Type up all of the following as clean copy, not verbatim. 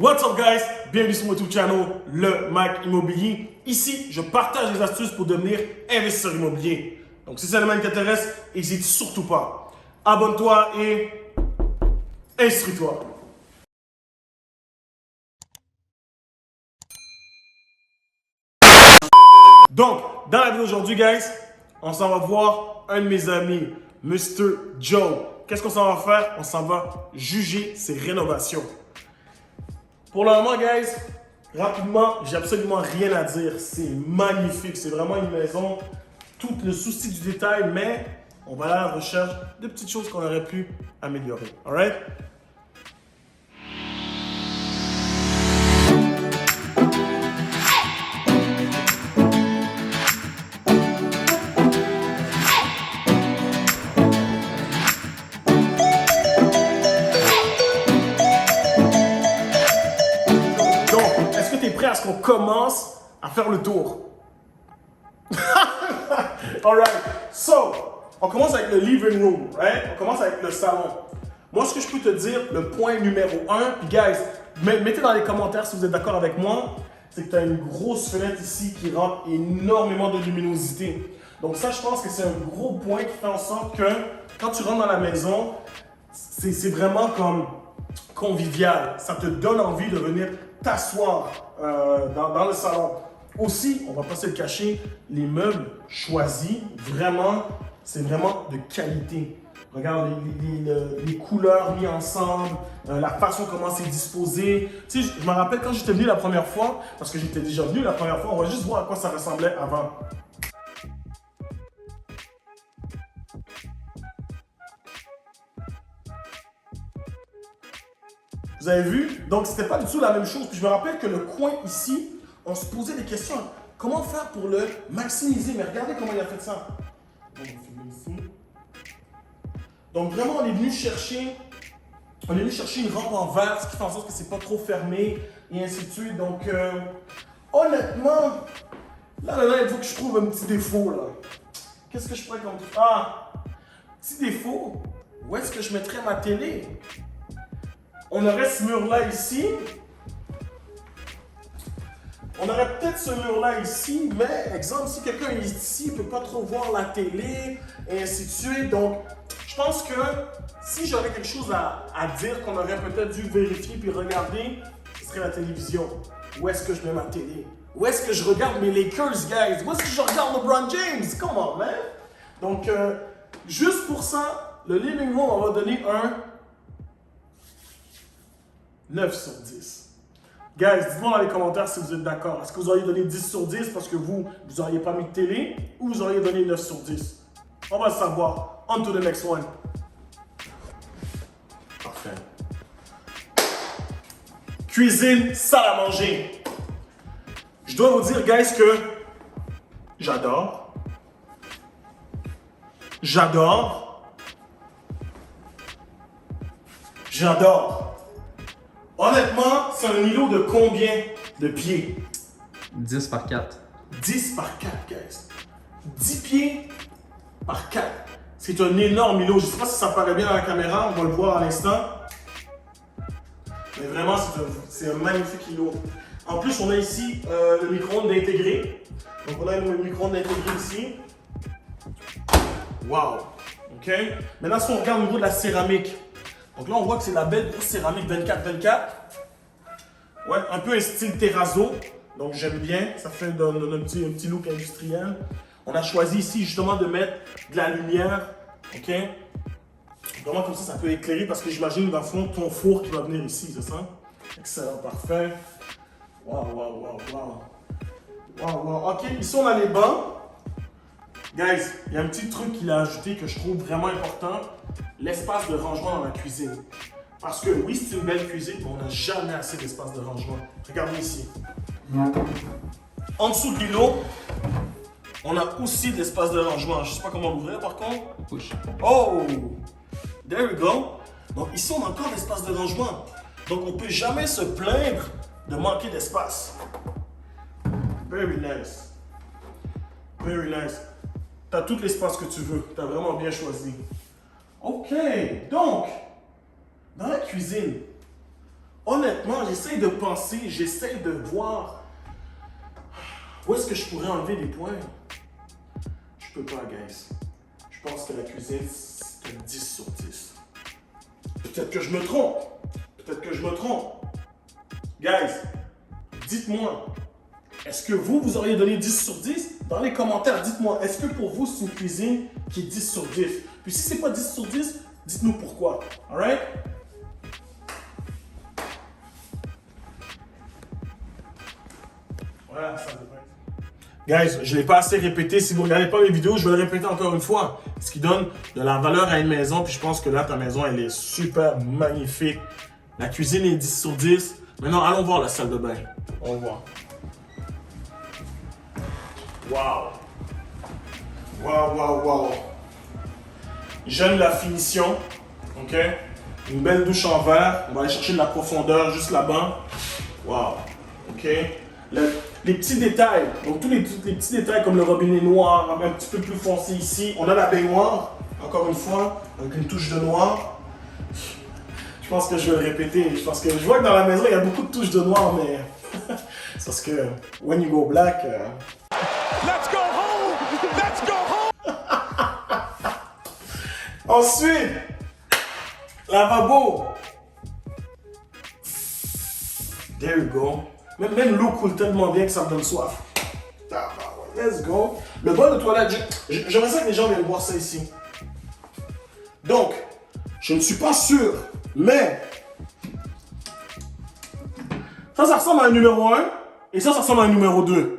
What's up guys? Bienvenue sur mon YouTube channel, le Mike Immobilier. Ici, je partage des astuces pour devenir investisseur immobilier. Donc si c'est le domaine qui t'intéresse, n'hésite surtout pas. Abonne-toi et instruis-toi. Donc, dans la vidéo d'aujourd'hui, guys, on s'en va voir un de mes amis, Mr. Joe. Qu'est-ce qu'on s'en va faire? On s'en va juger ses rénovations. Pour le moment, guys, rapidement, j'ai absolument rien à dire. C'est magnifique. C'est vraiment une maison, tout le souci du détail, mais on va aller à la recherche de petites choses qu'on aurait pu améliorer. Alright? Prêt à ce qu'on commence à faire le tour. Alright, so, on commence avec le living room, right? On commence avec le salon. Moi, ce que je peux te dire, le point numéro 1, puis guys, mettez dans les commentaires si vous êtes d'accord avec moi, c'est que tu as une grosse fenêtre ici qui rentre énormément de luminosité. Donc ça, je pense que c'est un gros point qui fait en sorte que quand tu rentres dans la maison, c'est vraiment comme convivial. Ça te donne envie de venir t'asseoir dans le salon. Aussi, on va pas se le cacher, les meubles choisis, vraiment, c'est vraiment de qualité. Regarde les couleurs mises ensemble, la façon comment c'est disposé. Tu sais, je me rappelle quand j'étais venu la première fois, parce que j'étais déjà venu la première fois, on va juste voir à quoi ça ressemblait avant. Vous avez vu? Donc, c'était pas du tout la même chose. Puis je me rappelle que le coin ici, on se posait des questions. Comment faire pour le maximiser? Mais regardez comment il a fait ça. On va filmer ici. Donc, vraiment, on est venu chercher une rampe en verre, ce qui fait en sorte que c'est pas trop fermé, et ainsi de suite. Donc, honnêtement, là, il faut que je trouve un petit défaut, là. Qu'est-ce que je pourrais comme... Ah! Petit défaut. Où est-ce que je mettrais ma télé? On aurait ce mur-là ici. On aurait peut-être ce mur-là ici, mais, exemple, si quelqu'un est ici, il ne peut pas trop voir la télé, et ainsi de suite. Donc, je pense que si j'aurais quelque chose à dire qu'on aurait peut-être dû vérifier puis regarder, ce serait la télévision. Où est-ce que je mets ma télé? Où est-ce que je regarde mes Lakers, guys? Où est-ce que je regarde LeBron James? Come on, man! Donc, juste pour ça, le living room, on va donner un 9 sur 10. Guys, dites-moi dans les commentaires si vous êtes d'accord. Est-ce que vous auriez donné 10 sur 10 parce que vous n'auriez pas mis de télé ou vous auriez donné 9 sur 10? On va le savoir. On to the next one. Parfait. Cuisine, salle à manger. Je dois vous dire, guys, que j'adore. J'adore. J'adore. Honnêtement, c'est un îlot de combien de pieds? 10 par 4. 10 par 4, guys. 10 pieds par 4. C'est un énorme îlot. Je ne sais pas si ça paraît bien à la caméra, on va le voir à l'instant. Mais vraiment, c'est un magnifique îlot. En plus, on a ici le micro-ondes intégré. Donc, on a le micro-ondes intégré ici. Wow! OK? Maintenant, si on regarde au niveau de la céramique, donc là, on voit que c'est la belle grosse céramique 24-24. Ouais, un peu un style terrazzo. Donc, j'aime bien. Ça fait un petit look industriel. On a choisi ici, justement, de mettre de la lumière. OK? Vraiment, comme ça peut éclairer parce que j'imagine, dans le fond, ton four qui va venir ici, c'est ça? Excellent, parfait. Wow. OK, ici, on a les bancs. Guys, il y a un petit truc qu'il a ajouté que je trouve vraiment important. L'espace de rangement dans la cuisine. Parce que oui, c'est une belle cuisine, mais on n'a jamais assez d'espace de rangement. Regardez ici. En dessous de l'îlot, on a aussi de l'espace de rangement. Je ne sais pas comment l'ouvrir par contre. Push. Oh! There we go. Donc ici, on a encore l'espace de rangement. Donc on ne peut jamais se plaindre de manquer d'espace. Very nice. Very nice. Tu as tout l'espace que tu veux. Tu as vraiment bien choisi. OK. Donc, dans la cuisine, honnêtement, j'essaie de penser, j'essaie de voir où est-ce que je pourrais enlever des points. Je peux pas, guys. Je pense que la cuisine, c'est un 10 sur 10. Peut-être que je me trompe. Peut-être que je me trompe. Guys, dites-moi, est-ce que vous auriez donné 10 sur 10? Dans les commentaires, dites-moi, est-ce que pour vous, c'est une cuisine qui est 10 sur 10? Puis si c'est pas 10 sur 10, dites-nous pourquoi. Alright? Voilà, ça dépend. Guys, je ne l'ai pas assez répété. Si vous ne regardez pas mes vidéos, je vais le répéter encore une fois. Ce qui donne de la valeur à une maison. Puis je pense que là, ta maison, elle est super magnifique. La cuisine est 10 sur 10. Maintenant, allons voir la salle de bain. On va voir. Wow. Wow, wow, wow. J'aime la finition. OK? Une belle douche en verre. On va aller chercher de la profondeur juste là-bas. Wow. OK? Les petits détails. Donc, tous les petits détails comme le robinet noir, un petit peu plus foncé ici. On a la baignoire, encore une fois, avec une touche de noir. Je pense que je vais le répéter. Parce que je vois que dans la maison, il y a beaucoup de touches de noir, mais c'est parce que when you go black. Let's go home! Let's go home! Ensuite, lavabo. There you go. Même l'eau coule tellement bien que ça me donne soif. Let's go. Le bol de toilette, j'aimerais ça que les gens viennent voir ça ici. Donc, je ne suis pas sûr, mais ça ressemble à un numéro 1 et ça ressemble à un numéro 2.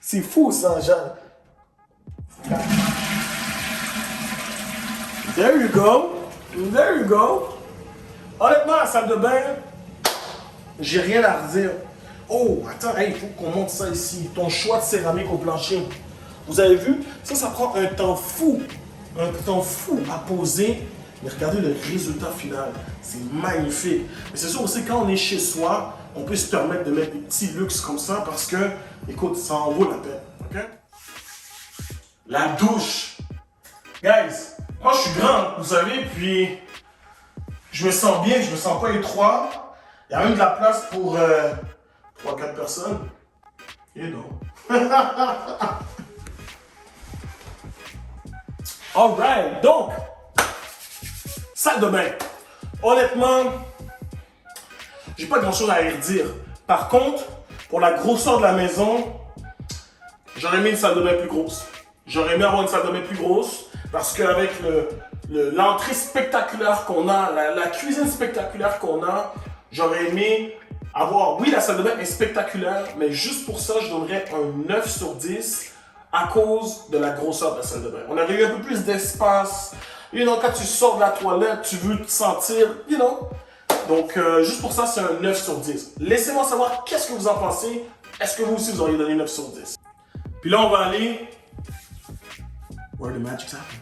C'est fou ça, Jeanne. There you go. There you go. Honnêtement, la salle de bain, j'ai rien à redire. Oh, attends, il faut qu'on monte ça ici. Ton choix de céramique au plancher. Vous avez vu? Ça prend un temps fou. Un temps fou à poser. Mais regardez le résultat final. C'est magnifique. Mais c'est sûr aussi, quand on est chez soi, on peut se permettre de mettre des petits luxes comme ça parce que, écoute, ça en vaut la peine. OK? La douche. Guys, moi je suis grand, vous savez, puis je me sens bien, je me sens pas étroit. Il y a même de la place pour 3-4 personnes. You know. Alright, donc, salle de bain. Honnêtement, j'ai pas grand chose à y redire. Par contre, pour la grosseur de la maison, j'aurais aimé une salle de bain plus grosse. J'aurais aimé avoir une salle de bain plus grosse parce qu'avec l'entrée spectaculaire qu'on a, la cuisine spectaculaire qu'on a, j'aurais aimé avoir, oui, la salle de bain est spectaculaire, mais juste pour ça, je donnerais un 9 sur 10 à cause de la grosseur de la salle de bain. On aurait eu un peu plus d'espace. You know, quand tu sors de la toilette, tu veux te sentir, you know. Donc, juste pour ça, c'est un 9 sur 10. Laissez-moi savoir qu'est-ce que vous en pensez. Est-ce que vous aussi, vous auriez donné 9 sur 10? Puis là, on va aller where the magic's happen.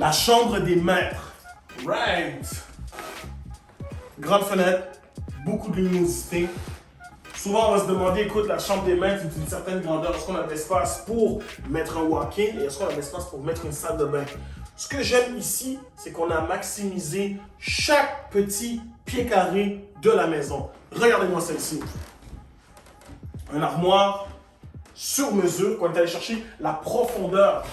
La chambre des maîtres. Right. Grande fenêtre, beaucoup de luminosité. Souvent, on va se demander, écoute, la chambre des maîtres est d'une certaine grandeur. Est-ce qu'on a de l'espace pour mettre un walk-in et est-ce qu'on a de l'espace pour mettre une salle de bain? Ce que j'aime ici, c'est qu'on a maximisé chaque petit pied carré de la maison. Regardez-moi celle-ci. Un armoire sur mesure, qu'on est allé chercher la profondeur.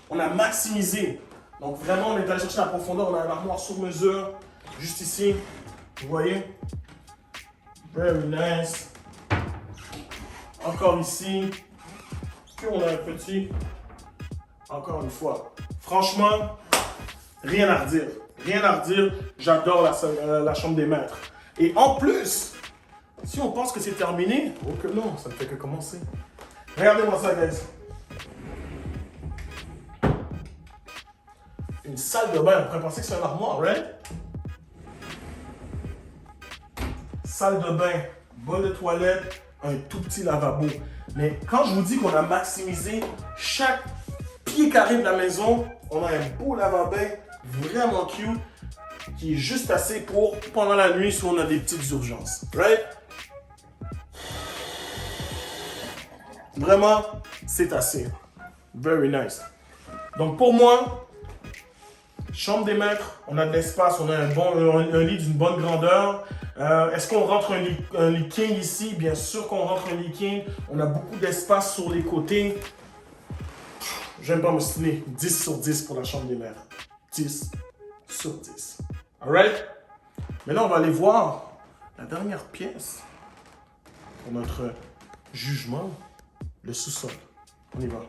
On a maximisé. Donc vraiment, on est allé chercher la profondeur. On a un armoire sur mesure, juste ici. Vous voyez? Very nice. Encore ici. Puis on a un petit. Encore une fois. Franchement, rien à redire. Rien à redire. J'adore la chambre des maîtres. Et en plus, si on pense que c'est terminé, oh que non, ça ne fait que commencer. Regardez-moi ça, guys. Une salle de bain, on pourrait penser que c'est un armoire, right? Salle de bain, bol de toilette, un tout petit lavabo. Mais quand je vous dis qu'on a maximisé chaque pied carré de la maison, on a un beau lavabo vraiment cute qui est juste assez pour pendant la nuit si on a des petites urgences, right? Vraiment, c'est assez. Very nice. Donc pour moi, Chambre des maîtres, on a de l'espace, on a un lit d'une bonne grandeur. Est-ce qu'on rentre un lit king ici? Bien sûr qu'on rentre un lit king. On a beaucoup d'espace sur les côtés. J'aime pas m'ostiner. 10 sur 10 pour la chambre des maîtres. 10 sur 10. Alright? Maintenant, on va aller voir la dernière pièce pour notre jugement, le sous-sol. On y va.